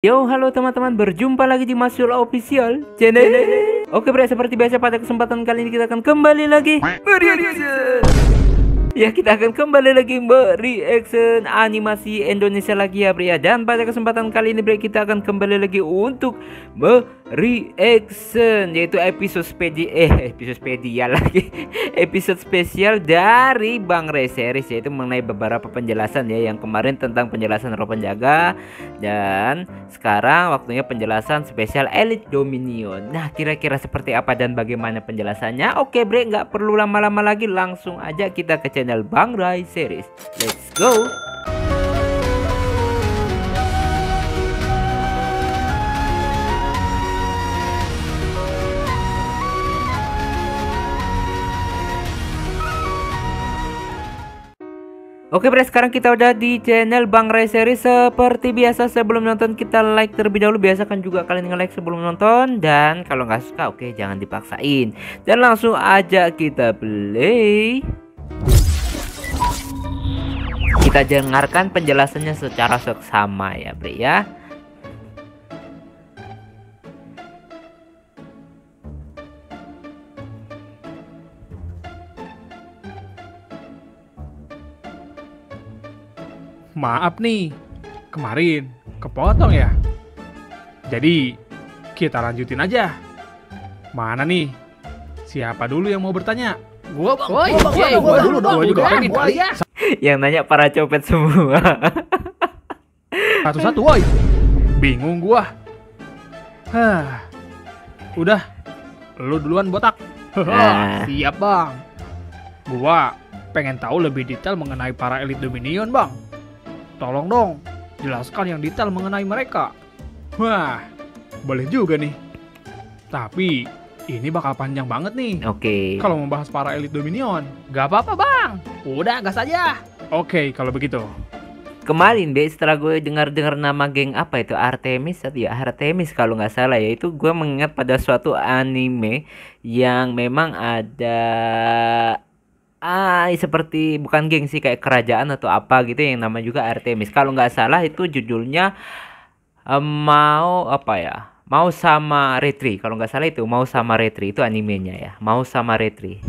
Yo, halo teman-teman, berjumpa lagi di Masyola Official Channel. Oke bre, seperti biasa pada kesempatan kali ini kita akan kembali lagi mereaction. Ya, kita akan kembali lagi mereaction animasi Indonesia lagi ya bre ya. Dan pada kesempatan kali ini bre, kita akan kembali lagi untuk mereaction, yaitu episode spesial lagi episode spesial dari Bang Ray series, yaitu mengenai beberapa penjelasan ya. Yang kemarin tentang penjelasan roh penjaga, dan sekarang waktunya penjelasan spesial Elite Dominion. Nah, kira-kira seperti apa dan bagaimana penjelasannya? Oke bre, nggak perlu lama-lama lagi, langsung aja kita ke channel Bang Ray series. Let's go. Oke bre, sekarang kita udah di channel Bang Ray series. Seperti biasa, sebelum nonton kita like terlebih dahulu. Biasakan juga kalian nge-like sebelum nonton. Dan kalau nggak suka, oke, jangan dipaksain. Dan langsung aja kita play. Kita dengarkan penjelasannya secara seksama ya bre ya. Maaf nih, kemarin kepotong ya. Jadi kita lanjutin aja. Mana nih? Siapa dulu yang mau bertanya? Gua bang, gua dulu dong. Gua juga pengen kali ya. Yang nanya para copet semua. Satu-satu, woi. Bingung gua. Udah, lu duluan botak. Nah. Siap bang. Gua pengen tahu lebih detail mengenai para Elite Dominion bang. Tolong dong, jelaskan yang detail mengenai mereka. Wah, boleh juga nih. Tapi ini bakal panjang banget nih. Oke. Kalau membahas para Elite Dominion. Gak apa-apa bang, udah gas aja. Oke, kalau begitu. Kemarin deh, setelah gue dengar nama geng apa itu, Artemis atau ya Artemis kalau nggak salah ya, itu gue mengingat pada suatu anime yang memang ada seperti bukan geng sih, kayak kerajaan atau apa gitu yang nama juga Artemis. Kalau nggak salah itu judulnya mau apa ya? Mau sama Retri. Kalau nggak salah itu Mau sama Retri, itu animenya ya. Mau sama Retri.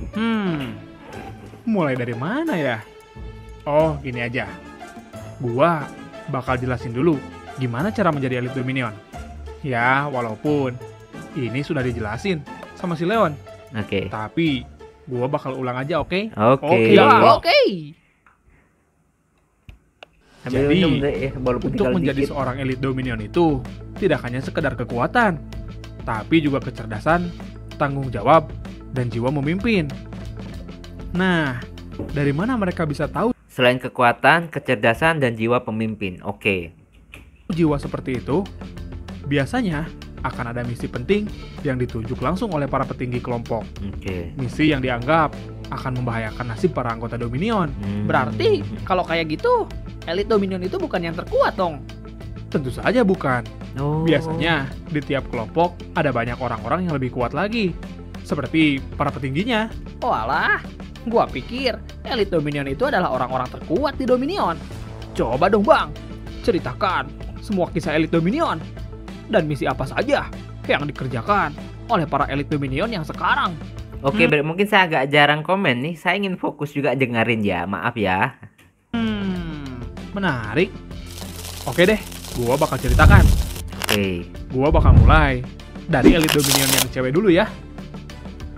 Mulai dari mana ya? Oh, gini aja. Gua bakal jelasin dulu gimana cara menjadi Elite Dominion. Ya, walaupun ini sudah dijelasin sama si Leon. Oke. Tapi gua bakal ulang aja, oke? Oke. Oke. Ambil Jadi, minum deh, walaupun untuk tinggal menjadi dikit. seorang Elite Dominion itu tidak hanya sekedar kekuatan, tapi juga kecerdasan, tanggung jawab, dan jiwa memimpin. Nah, dari mana mereka bisa tahu Selain kekuatan, kecerdasan, dan jiwa pemimpin. Oke. jiwa seperti itu? Biasanya akan ada misi penting yang ditunjuk langsung oleh para petinggi kelompok. Oke. Misi yang dianggap akan membahayakan nasib para anggota Dominion. Berarti kalau kayak gitu, Elite Dominion itu bukan yang terkuat dong. Tentu saja bukan. Oh. Biasanya di tiap kelompok ada banyak orang-orang yang lebih kuat lagi, seperti para petingginya. Oh alah, gua pikir Elite Dominion itu adalah orang-orang terkuat di Dominion. Coba dong bang, ceritakan semua kisah Elite Dominion dan misi apa saja yang dikerjakan oleh para Elite Dominion yang sekarang. Oke, mungkin saya agak jarang komen nih. Saya ingin fokus juga dengerin ya. Maaf ya. Menarik. Oke deh, gua bakal ceritakan. Oke. Gua bakal mulai dari Elite Dominion yang cewek dulu ya.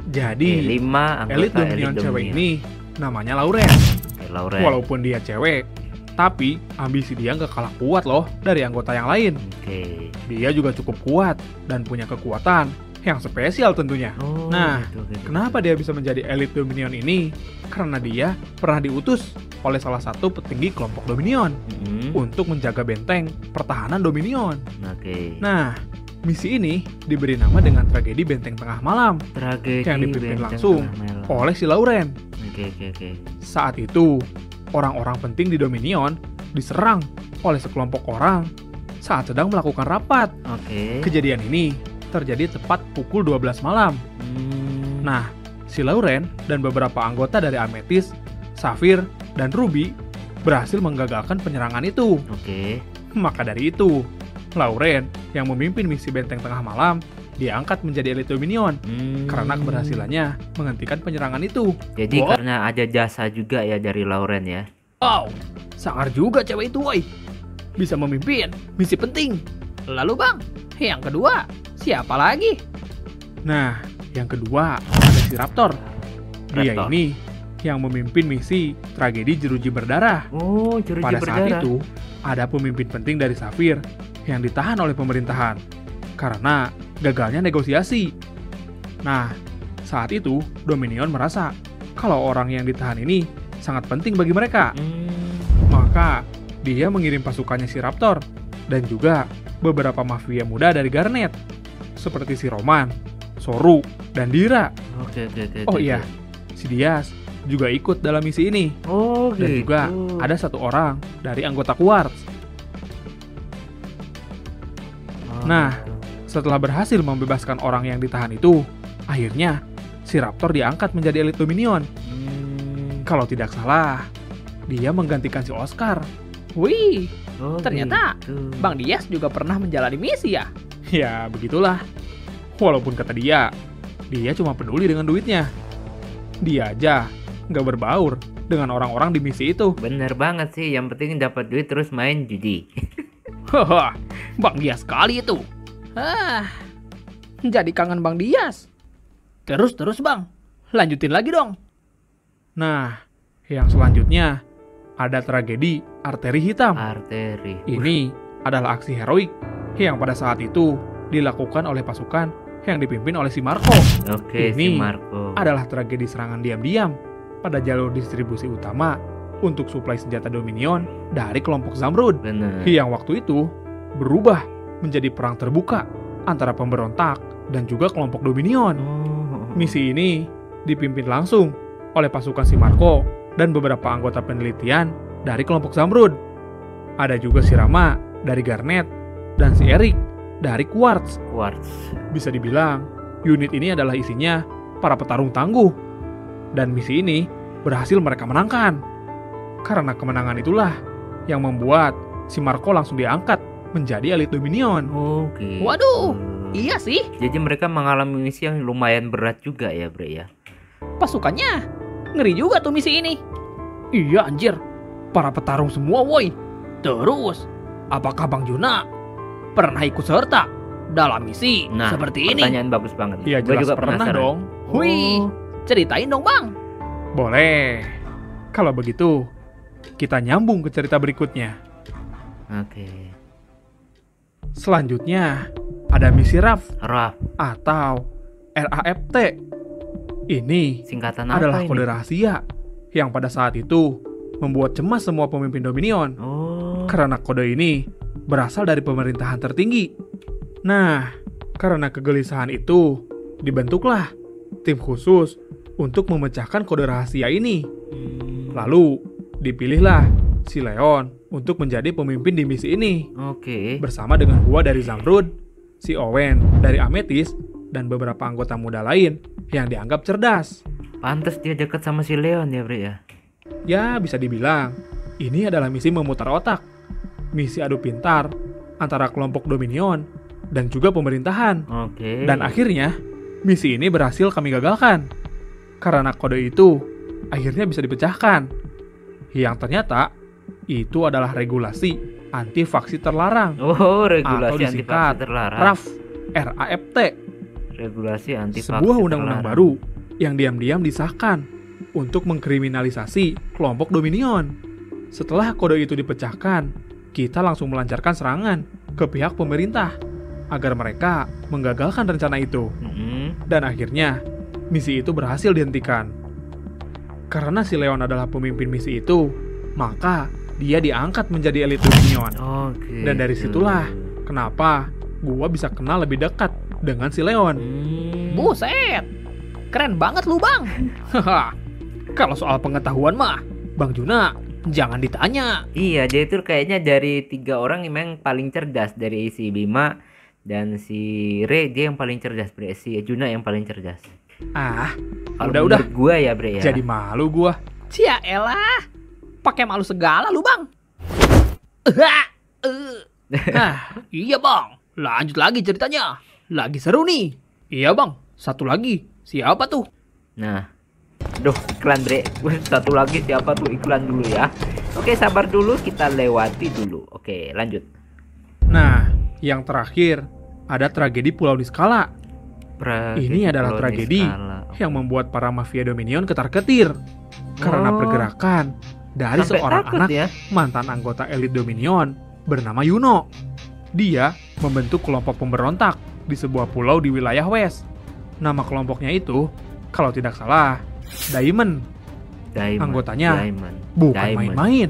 Jadi, 5 anggota Elite Dominion cewek ini namanya Lauren. Oke, Lauren. Walaupun dia cewek, tapi ambisi dia nggak kalah kuat loh dari anggota yang lain. Oke. Dia juga cukup kuat dan punya kekuatan yang spesial tentunya. Oh, Nah, gitu. Kenapa dia bisa menjadi Elite Dominion ini? Karena dia pernah diutus oleh salah satu petinggi kelompok Dominion untuk menjaga benteng pertahanan Dominion. Oke. Nah, misi ini diberi nama dengan tragedi Benteng Tengah Malam Tragedi yang dipimpin Benteng langsung Tengah Malam. oleh si Lauren. Oke. Saat itu, orang-orang penting di Dominion diserang oleh sekelompok orang saat sedang melakukan rapat. Oke. Kejadian ini terjadi tepat pukul 12 malam. Nah, si Lauren dan beberapa anggota dari Amethyst, Sapphire, dan Ruby berhasil menggagalkan penyerangan itu. Oke. Maka dari itu, Lauren yang memimpin misi benteng tengah malam diangkat menjadi elit Dominion karena keberhasilannya menghentikan penyerangan itu. Jadi What? karena ada jasa juga ya dari Lauren ya. Wow, sangar juga cewek itu woi. Bisa memimpin misi penting. Lalu bang, yang kedua siapa lagi? Nah, yang kedua ada si Raptor. Dia Raptor. ini yang memimpin misi tragedi jeruji berdarah. Oh, jeruji Pada saat berdarah. itu, ada pemimpin penting dari Saphir yang ditahan oleh pemerintahan karena gagalnya negosiasi. Nah, saat itu Dominion merasa kalau orang yang ditahan ini sangat penting bagi mereka. Maka, dia mengirim pasukannya si Raptor dan juga beberapa mafia muda dari Garnet seperti si Roman, Soru, dan Dira. Oke. Oh iya, si Diaz juga ikut dalam misi ini. Oh Dan gitu. juga ada satu orang dari anggota Quartz. Oh, Nah, gitu. setelah berhasil membebaskan orang yang ditahan itu, akhirnya si Raptor diangkat menjadi elit Dominion. Kalau tidak salah, dia menggantikan si Oscar. Wih, Oh, ternyata gitu. Bang Dias juga pernah menjalani misi ya? Ya, begitulah. Walaupun kata dia cuma peduli dengan duitnya. Dia aja nggak berbaur dengan orang-orang di misi itu. Bener banget sih, yang penting dapat duit terus main judi. Haha, Bang Dias kali itu. Jadi kangen Bang Dias. Terus bang, lanjutin lagi dong. Nah, yang selanjutnya ada tragedi Arteri Hitam. Arteri. Ini adalah aksi heroik yang pada saat itu dilakukan oleh pasukan yang dipimpin oleh si Marco. Oke, si Ini Marco. Adalah tragedi serangan diam-diam pada jalur distribusi utama untuk suplai senjata Dominion dari kelompok Zamrud. Bener. Yang waktu itu berubah menjadi perang terbuka antara pemberontak dan juga kelompok Dominion. Oh. Misi ini dipimpin langsung oleh pasukan si Marco dan beberapa anggota penelitian dari kelompok Zamrud. Ada juga si Rama dari Garnet dan si Eric dari Quartz. Quartz. Bisa dibilang, unit ini adalah isinya para petarung tangguh. Dan misi ini berhasil mereka menangkan. Karena kemenangan itulah yang membuat si Marco langsung diangkat menjadi elit Dominion. Oke. Waduh, iya sih, Jadi mereka mengalami misi yang lumayan berat juga ya, Bre ya. pasukannya ngeri juga tuh misi ini. Iya anjir, para petarung semua woi. Terus, apakah Bang Juna pernah ikut serta dalam misi Nah, seperti ini? pertanyaan bagus banget. Iya Gua jelas juga pernah penasaran. dong. Wih, ceritain dong Bang. Boleh. Kalau begitu, kita nyambung ke cerita berikutnya. Oke. Selanjutnya, ada misi RAF Raf, atau RAFT. Ini singkatan apa adalah ini? kode rahasia yang pada saat itu membuat cemas semua pemimpin Dominion. Oh. Karena kode ini berasal dari pemerintahan tertinggi. Nah, karena kegelisahan itu, dibentuklah tim khusus untuk memecahkan kode rahasia ini. Lalu, dipilihlah si Leon untuk menjadi pemimpin di misi ini. Oke. Bersama dengan gua dari Zamrud, si Owen dari Amethyst, dan beberapa anggota muda lain yang dianggap cerdas. Pantes dia dekat sama si Leon ya, Bre ya. Ya, bisa dibilang, ini adalah misi memutar otak. Misi adu pintar antara kelompok Dominion dan juga pemerintahan. Oke. Dan akhirnya, misi ini berhasil kami gagalkan. Karena kode itu akhirnya bisa dipecahkan. Yang ternyata, itu adalah regulasi anti faksi terlarang. Oh, Atau regulasi anti disingkat faksi terlarang. RAF, RAFT. Regulasi anti faksi Sebuah undang-undang terlarang. baru yang diam-diam disahkan untuk mengkriminalisasi kelompok Dominion. Setelah kode itu dipecahkan, kita langsung melancarkan serangan ke pihak pemerintah agar mereka menggagalkan rencana itu. Dan akhirnya, misi itu berhasil dihentikan. Karena si Leon adalah pemimpin misi itu, maka dia diangkat menjadi elit Dominion. Oke. Dan dari situlah kenapa gua bisa kenal lebih dekat dengan si Leon. Buset, keren banget lu Bang. Haha, kalau soal pengetahuan mah, Bang Juna jangan ditanya. Iya, dia itu kayaknya dari 3 orang memang paling cerdas, dari si Bima dan si Re, dia yang paling cerdas, Bre. Si Juna yang paling cerdas. Ah, Kalau udah. menurut gua ya, Bre ya. Jadi malu gua. Cia elah, pakai malu segala lu Bang. Nah, iya bang. Lanjut lagi ceritanya. Lagi seru nih. Iya bang, satu lagi. Siapa tuh? Nah, aduh iklan bre. Satu lagi siapa tuh, iklan dulu ya. Oke sabar dulu, kita lewati dulu. Oke lanjut. Nah, yang terakhir ada tragedi Pulau Niskala. Ini adalah tragedi yang membuat para mafia Dominion ketar-ketir karena pergerakan dari Sampai seorang takut anak ya. mantan anggota elit Dominion bernama Yuno. Dia membentuk kelompok pemberontak di sebuah pulau di wilayah West. Nama kelompoknya itu, kalau tidak salah, Diamond. Anggotanya bukan main-main.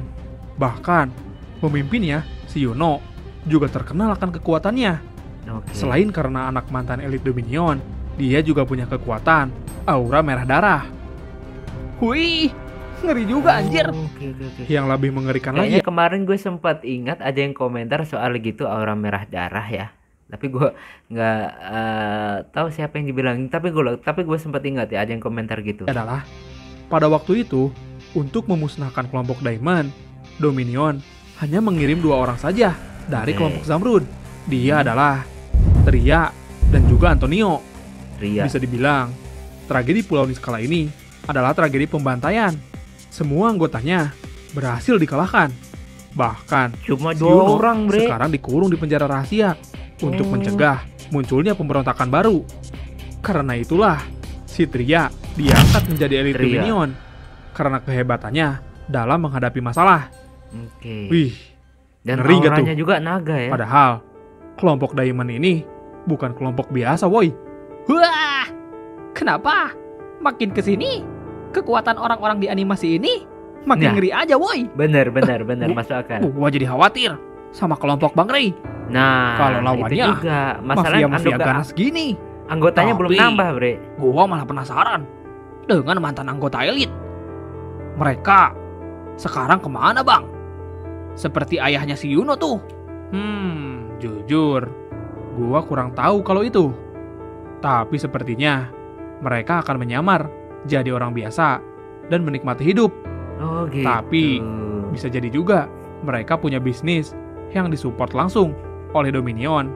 Bahkan, pemimpinnya, si Yuno, juga terkenal akan kekuatannya. Selain karena anak mantan elit Dominion, dia juga punya kekuatan aura merah darah. Wih, ngeri juga anjir. Yang lebih mengerikan Kayaknya lagi, kemarin gue sempat ingat ada yang komentar soal gitu aura merah darah ya. Tapi gue nggak tahu siapa yang dibilang. Tapi gue sempat ingat ya ada yang komentar gitu. adalah pada waktu itu, untuk memusnahkan kelompok Diamond, Dominion hanya mengirim 2 orang saja dari kelompok Zamrud. Dia adalah Tria dan juga Antonio. Ria. Bisa dibilang, tragedi Pulau Niskala ini adalah tragedi pembantaian. Semua anggotanya berhasil dikalahkan. Bahkan, Cuma si 2 Yuno orang bre. sekarang dikurung di penjara rahasia untuk mencegah munculnya pemberontakan baru. Karena itulah, si Tria diangkat menjadi elit Tria. Dominion karena kehebatannya dalam menghadapi masalah. Oke. Wih, Dan ngeri nggak tuh? auranya juga naga ya. padahal kelompok Diamond ini bukan kelompok biasa, woi. Wah, kenapa? Makin kesini, kekuatan orang-orang di animasi ini makin Nah. ngeri aja woi. Bener masuk akal. Gua jadi khawatir sama kelompok Bang Ray. Nah, Kalau itu lawannya, juga masalahnya Mafia ganas gini. anggotanya belum Tapi- nambah bre. Gua malah penasaran dengan mantan anggota elit. Mereka sekarang kemana bang? Seperti ayahnya si Yuno tuh. Jujur, gua kurang tahu kalau itu. Tapi sepertinya mereka akan menyamar jadi orang biasa dan menikmati hidup. Oh gitu. Tapi, Bisa jadi juga mereka punya bisnis yang disupport langsung oleh Dominion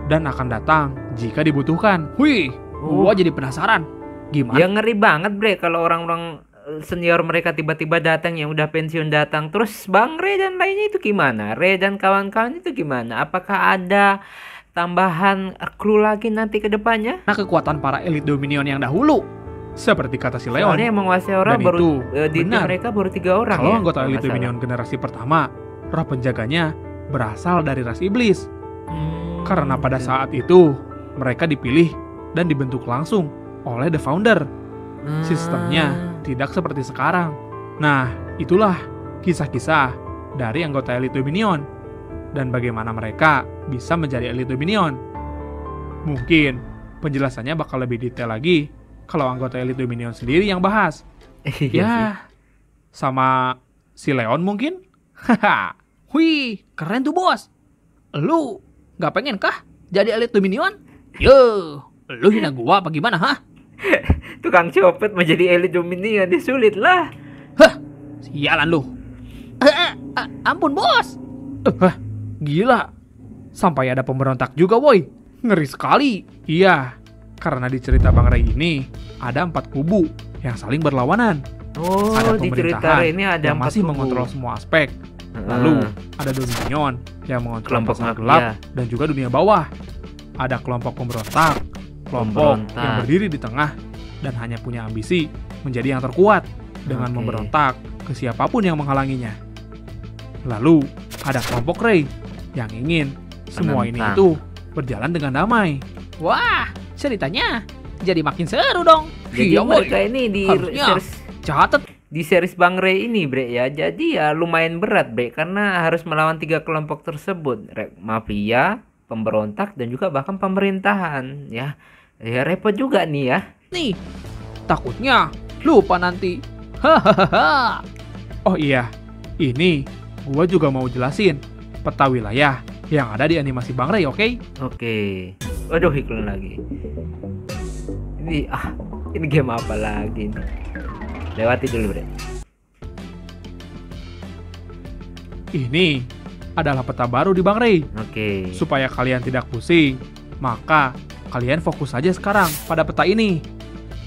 dan akan datang jika dibutuhkan. Wih, gua jadi penasaran. Gimana? Ya ngeri banget bre kalau orang-orang senior mereka tiba-tiba datang yang udah pensiun datang. Terus Bang Ray dan lainnya itu gimana? Ray dan kawan-kawan itu gimana? Apakah ada tambahan kru lagi nanti ke depannya? Nah, kekuatan para elit Dominion yang dahulu. Seperti kata si Leon, Soalnya yang menguasai orang Dan baru itu di tim benar. mereka baru 3 orang kalau ya. anggota kalau elit nggak salah. Dominion generasi pertama, roh penjaganya berasal dari ras iblis. Karena pada gitu. saat itu, mereka dipilih dan dibentuk langsung oleh The Founder. Sistemnya tidak seperti sekarang. Nah, itulah kisah-kisah dari anggota elit Dominion dan bagaimana mereka bisa menjadi elit Dominion. Mungkin penjelasannya bakal lebih detail lagi kalau anggota elit Dominion sendiri yang bahas. Iya sih. Ya, sama si Leon mungkin? Haha. Wih, keren tuh bos. Lu nggak pengen kah jadi elit Dominion? Yo, lu hina gua apa gimana hah? Tukang copet menjadi elit Dominion dia sulit lah. Hah, sialan lu. Ampun bos. Gila. Sampai ada pemberontak juga, woi. Ngeri sekali. Iya, karena di cerita Bang Ray ini ada 4 kubu yang saling berlawanan. Oh, Ada di cerita pemerintahan ini ada yang 4 masih kubu. mengontrol semua aspek. Heeh. Lalu ada Dominion yang mengontrol Kelompok pasar mafia. gelap dan juga dunia bawah. Ada kelompok pemberontak, kelompok Pemberontak. yang berdiri di tengah dan hanya punya ambisi menjadi yang terkuat dengan Oke. memberontak ke siapapun yang menghalanginya. Lalu ada kelompok Ray yang ingin semua ini Penentang. itu berjalan dengan damai. Wah, ceritanya jadi makin seru dong. Jadi Iya, mereka woy. ini di Harusnya. series, Catat. di series Bang Ray ini bre ya. Jadi ya lumayan berat bre karena harus melawan 3 kelompok tersebut. Mafia, pemberontak dan juga bahkan pemerintahan ya. Ya repot juga nih ya. Nih, takutnya lupa nanti. Hahaha. Oh iya, ini gua juga mau jelasin peta wilayah yang ada di animasi Bang Ray, oke? Oke. Waduh iklan lagi. Ini game apa lagi nih? Lewati dulu bre. Ini adalah peta baru di Bang Rey. Oke. Supaya kalian tidak pusing, maka kalian fokus saja sekarang pada peta ini.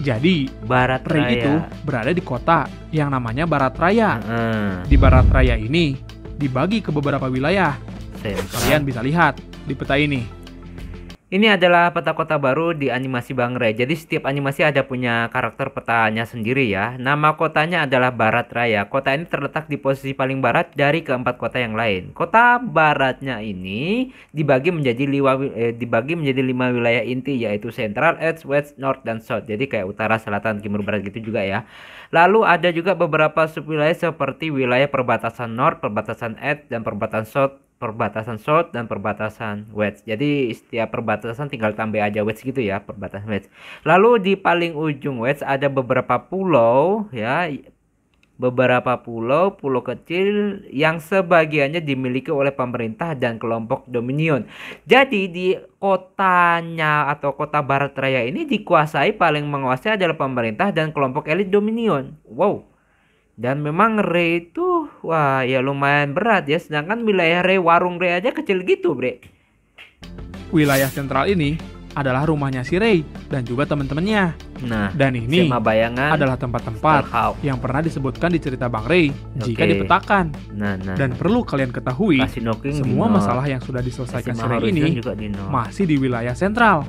Jadi, Barat Raya. Rey itu berada di kota yang namanya Barat Raya. Heeh. Di Barat Raya ini dibagi ke beberapa wilayah. Sentral. Kalian bisa lihat di peta ini. Ini adalah peta kota baru di animasi Bang Rey. Jadi setiap animasi ada punya karakter petanya sendiri ya. Nama kotanya adalah Barat Raya. Kota ini terletak di posisi paling barat dari keempat kota yang lain. Kota baratnya ini dibagi menjadi lima wilayah inti, yaitu Central, East, West, North, dan South. Jadi kayak utara, selatan, timur, barat gitu juga ya. Lalu ada juga beberapa subwilayah seperti wilayah perbatasan North, perbatasan East, dan perbatasan South dan perbatasan West. Jadi setiap perbatasan tinggal tambah aja West gitu ya, perbatasan West. Lalu di paling ujung West ada beberapa pulau ya. Beberapa pulau kecil yang sebagiannya dimiliki oleh pemerintah dan kelompok Dominion. Jadi di kotanya atau kota Barat Raya ini paling menguasai adalah pemerintah dan kelompok elit Dominion. Wow. Dan memang Rey itu wah ya lumayan berat ya. Sedangkan wilayah Rey, warung Rey aja kecil gitu, Bre. Wilayah sentral ini adalah rumahnya si Rey dan juga teman-temannya. Nah, Dan ini Sema Bayangan adalah tempat-tempat Starhawk. yang pernah disebutkan di cerita Bang Rey jika Oke. dipetakan. Nah. Dan perlu kalian ketahui, Casino King semua di North. masalah yang sudah diselesaikan si Casino Rey ini Horizon juga di North. masih di wilayah sentral.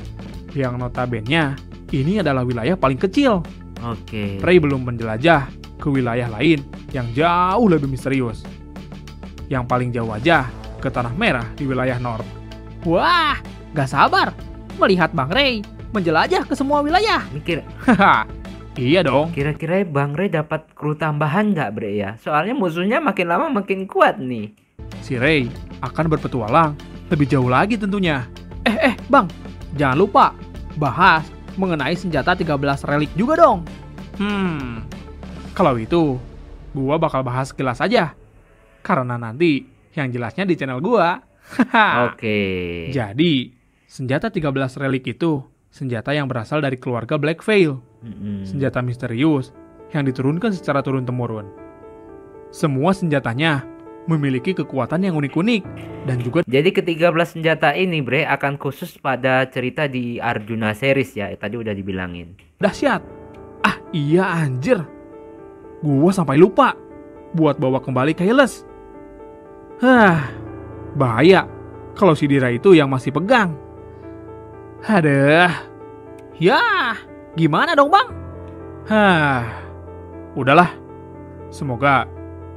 Yang notabene ini adalah wilayah paling kecil. Oke. Rey belum menjelajah ke wilayah lain yang jauh lebih misterius. Yang paling jauh aja ke Tanah Merah di wilayah North. Wah, gak sabar melihat Bang Rey menjelajah ke semua wilayah. Mikir Haha, iya dong. kira-kira Bang Rey dapat kru tambahan nggak, Bre ya? Soalnya musuhnya makin lama makin kuat nih. Si Rey akan berpetualang lebih jauh lagi tentunya. Bang, jangan lupa bahas mengenai senjata 13 relik juga dong. Kalau itu, gua bakal bahas sekilas aja. Karena nanti yang jelasnya di channel gua. Oke. Jadi, senjata 13 relik itu senjata yang berasal dari keluarga Black Veil. Senjata misterius yang diturunkan secara turun-temurun. Semua senjatanya memiliki kekuatan yang unik-unik dan juga Jadi ke-13 senjata ini, Bre, akan khusus pada cerita di Arjuna series ya. Tadi udah dibilangin. dahsyat. Ah iya anjir. Gua sampai lupa buat bawa kembali Kailes. Bahaya kalau si Dira itu yang masih pegang. Aduh. Ya, gimana dong Bang? Udahlah. Semoga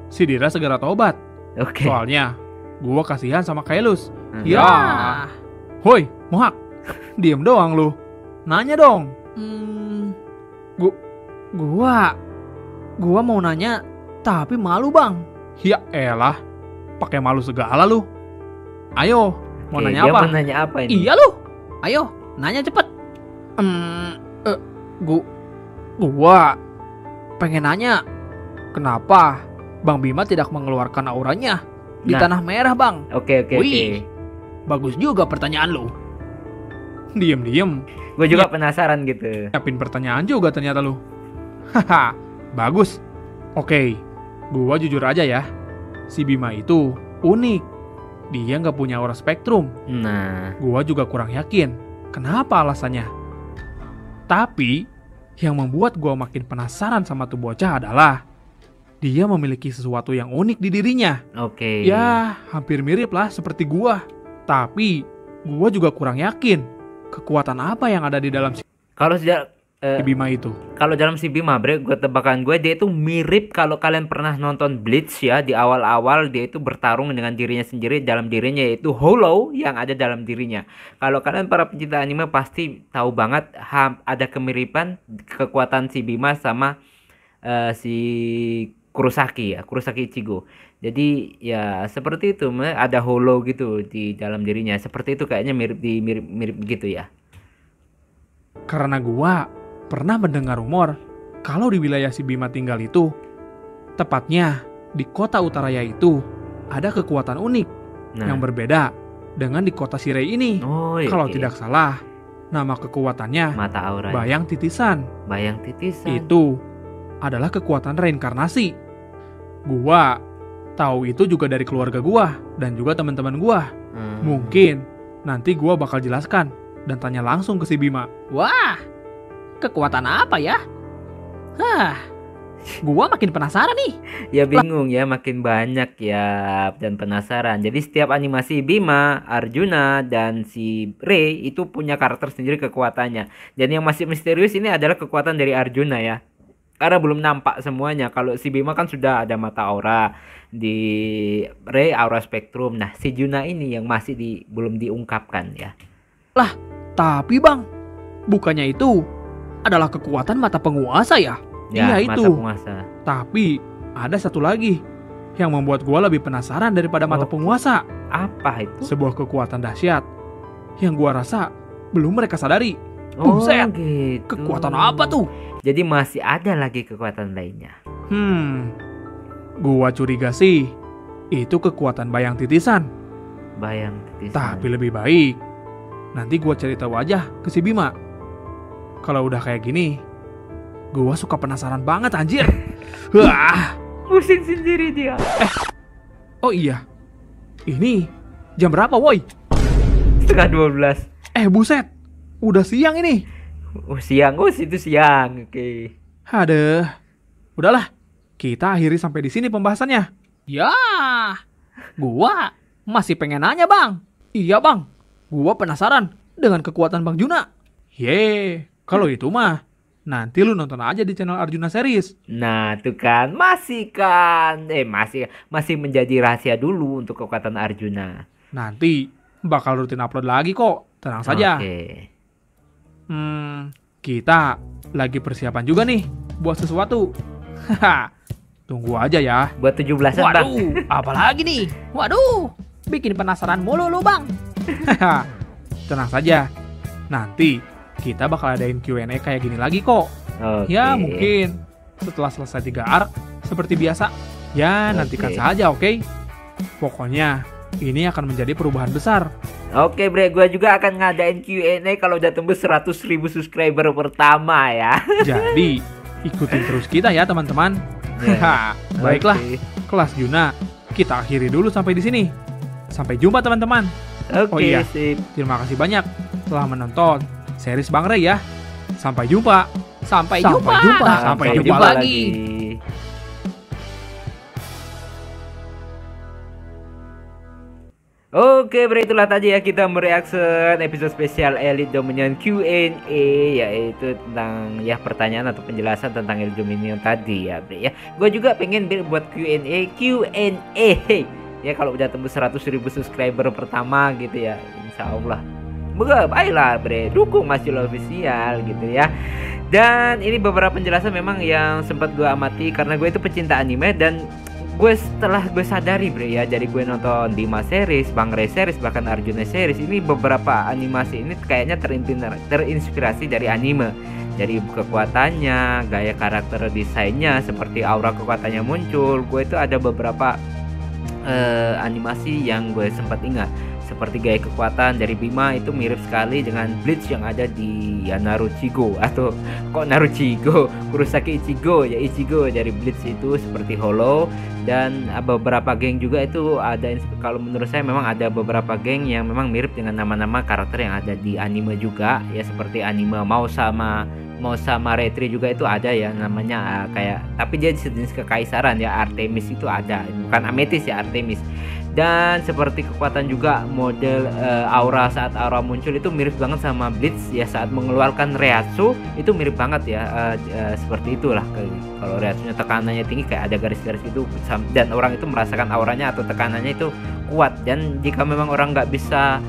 si Dira segera tobat. Oke. Soalnya gua kasihan sama Kailus. Ya. Hoi, Mohak. Diem doang lu. Nanya dong. Gua mau nanya, tapi malu Bang. Ya elah. Pakai malu segala lu. Ayo, mau Oke, nanya dia apa? mau nanya apa ini? Iya lu. Ayo, nanya cepet. Gua pengen nanya, kenapa Bang Bima tidak mengeluarkan auranya di Nah. Tanah Merah, Bang? Oke. Wih. Bagus juga pertanyaan lu. Diem-diem. Gue juga penasaran gitu. Nyiapin pertanyaan juga ternyata lu. Haha, bagus. Oke, gua jujur aja ya. Si Bima itu unik. Dia nggak punya aura spektrum. Nah, Gua juga kurang yakin. Kenapa alasannya? Tapi, yang membuat gua makin penasaran sama tuh bocah adalah dia memiliki sesuatu yang unik di dirinya. oke. Ya, hampir mirip lah seperti gua. Tapi, gua juga kurang yakin kekuatan apa yang ada di dalam si Kalau sejak Bima itu. kalau dalam si Bima, Bre, gue tebakan gue dia itu mirip kalau kalian pernah nonton Bleach ya, di awal-awal dia itu bertarung dengan dirinya sendiri, dalam dirinya yaitu Hollow yang ada dalam dirinya. Kalau kalian para pencinta anime pasti tahu banget ada kemiripan kekuatan si Bima sama si Kurosaki ya, Kurosaki Ichigo. Jadi ya seperti itu, ada Hollow gitu di dalam dirinya. Seperti itu kayaknya mirip gitu ya. Karena gua pernah mendengar rumor kalau di wilayah si Bima tinggal itu, tepatnya di kota Utaraya itu, ada kekuatan unik Nah. yang berbeda dengan di kota Sirei ini. Oh, iya, Kalau oke. tidak salah, nama kekuatannya Mata aura. Bayang Titisan. Bayang titisan. Itu adalah kekuatan reinkarnasi. Gua tahu itu juga dari keluarga gua dan juga teman-teman gua. Mungkin nanti gua bakal jelaskan dan tanya langsung ke si Bima. Wah, kekuatan apa ya? Gua makin penasaran nih. Ya bingung ya, makin banyak ya dan penasaran. Jadi setiap animasi Bima, Arjuna, dan si Rey itu punya karakter sendiri kekuatannya. Dan yang masih misterius ini adalah kekuatan dari Arjuna ya. Karena belum nampak semuanya. Kalau si Bima kan sudah ada mata aura, di Rey aura spektrum. Nah, si Juna ini yang masih belum diungkapkan ya. Tapi bang, bukannya itu adalah kekuatan mata penguasa ya? Iya, mata itu. penguasa. Tapi ada satu lagi yang membuat gua lebih penasaran daripada mata penguasa. Apa itu? Sebuah kekuatan dahsyat yang gua rasa belum mereka sadari. Oh, Buset, gitu. Kekuatan apa tuh? Jadi masih ada lagi kekuatan lainnya. Gua curiga sih itu kekuatan bayang titisan. Bayang titisan. Tapi lebih baik nanti gua cari tahu aja ke si Bima. Kalau udah kayak gini, gua suka penasaran banget anjir. Wah. Pusing sendiri dia. Oh iya. Ini jam berapa, woi? 11:30. Buset. Udah siang ini. Oh siang, situ siang. Oke. Aduh. Udahlah. Kita akhiri sampai di sini pembahasannya. Ya, gua masih pengen nanya bang. Iya bang, gua penasaran dengan kekuatan Bang Juna. Kalau itu mah nanti lu nonton aja di channel Arjuna Series. Nah, tuh kan masih menjadi rahasia dulu untuk kekuatan Arjuna. Nanti bakal rutin upload lagi kok. Tenang saja. Oke. Kita lagi persiapan juga nih buat sesuatu. Tunggu aja ya. Buat 17-an, Bang. Waduh, apalagi nih? Waduh, bikin penasaran mulu lu bang. Tenang saja. Nanti kita bakal adain Q&A kayak gini lagi kok. Oke. Ya mungkin setelah selesai 3 arc seperti biasa. Ya nantikan saja, oke? Pokoknya ini akan menjadi perubahan besar. Oke bre, gue juga akan ngadain Q&A kalau udah tembus 100.000 subscriber pertama ya. Jadi ikutin terus kita ya teman-teman. Baiklah, kelas Juna kita akhiri dulu sampai di sini. Sampai jumpa teman-teman. Oke, Oh iya, sip. terima kasih banyak telah menonton series Bang Rey ya. Sampai jumpa. Sampai Sampai jumpa. jumpa. Sampai jumpa jumpa lagi. lagi. Oke bre, itulah tadi ya kita mereaction episode spesial Elite Dominion Q&A, yaitu tentang ya pertanyaan atau penjelasan tentang Elite Dominion tadi ya bre ya. Gue juga pengen buat Q&A ya kalau udah tembus 100.000 subscriber pertama gitu ya, insya Allah. Baiklah bre, dukung Masjid Official gitu ya. Dan ini beberapa penjelasan memang yang sempat gue amati karena gue itu pecinta anime, dan setelah gue sadari bre ya, dari gue nonton Bima series, Bang Rey series, bahkan Arjuna series, ini beberapa animasi ini kayaknya terinspirasi dari anime, dari kekuatannya, gaya karakter desainnya, seperti aura kekuatannya muncul. Gue itu ada beberapa animasi yang gue sempat ingat, seperti gaya kekuatan dari Bima itu mirip sekali dengan Bleach yang ada di Naruchigo, atau kok Naruchigo, Kurosaki Ichigo ya, Ichigo dari Bleach itu seperti Hollow. Dan beberapa geng juga itu ada, kalau menurut saya memang ada beberapa geng yang memang mirip dengan nama-nama karakter yang ada di anime juga ya, seperti anime Mau sama Retri juga itu ada ya namanya, kayak tapi dia sejenis kekaisaran ya, Artemis itu ada, bukan Amethyst ya, Artemis. Dan seperti kekuatan juga model aura, saat aura muncul itu mirip banget sama Bleach ya, saat mengeluarkan Reiatsu itu mirip banget ya, seperti itulah. Kalau Reiatsunya tekanannya tinggi kayak ada garis-garis itu, dan orang itu merasakan auranya atau tekanannya itu kuat. Dan jika memang orang nggak bisa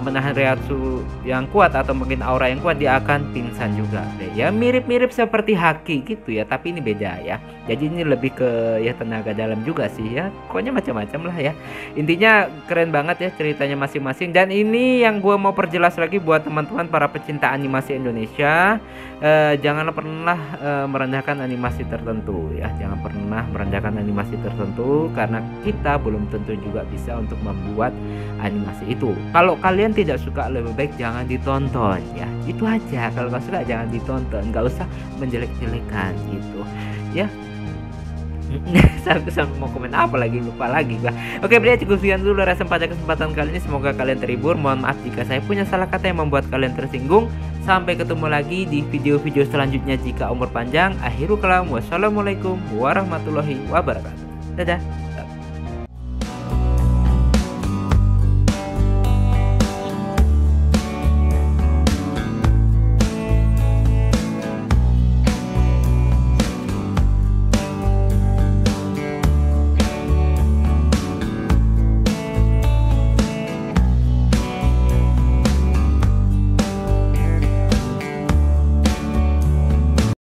menahan Reiatsu yang kuat atau mungkin aura yang kuat, dia akan pingsan juga ya, mirip-mirip seperti Haki gitu ya, tapi ini beda ya. Jadi ini lebih ke ya tenaga dalam juga sih ya, pokoknya macam-macam lah ya. Intinya keren banget ya ceritanya masing-masing. Dan ini yang gue mau perjelas lagi buat teman-teman para pecinta animasi Indonesia, jangan pernah merendahkan animasi tertentu ya, jangan pernah merendahkan animasi tertentu, karena kita belum tentu juga bisa untuk membuat animasi itu. Kalau kalian tidak suka, lebih baik jangan ditonton ya, itu aja. Kalau nggak suka jangan ditonton, nggak usah menjelek-jelekan gitu ya. Sampai mau komen apa lagi, lupa lagi gua. Oke Bre, cukup sekian dulu rasa pada kesempatan kali ini. Semoga kalian terhibur. Mohon maaf jika saya punya salah kata yang membuat kalian tersinggung. Sampai ketemu lagi di video-video selanjutnya jika umur panjang. Akhirul kalam, wassalamualaikum warahmatullahi wabarakatuh. Dadah.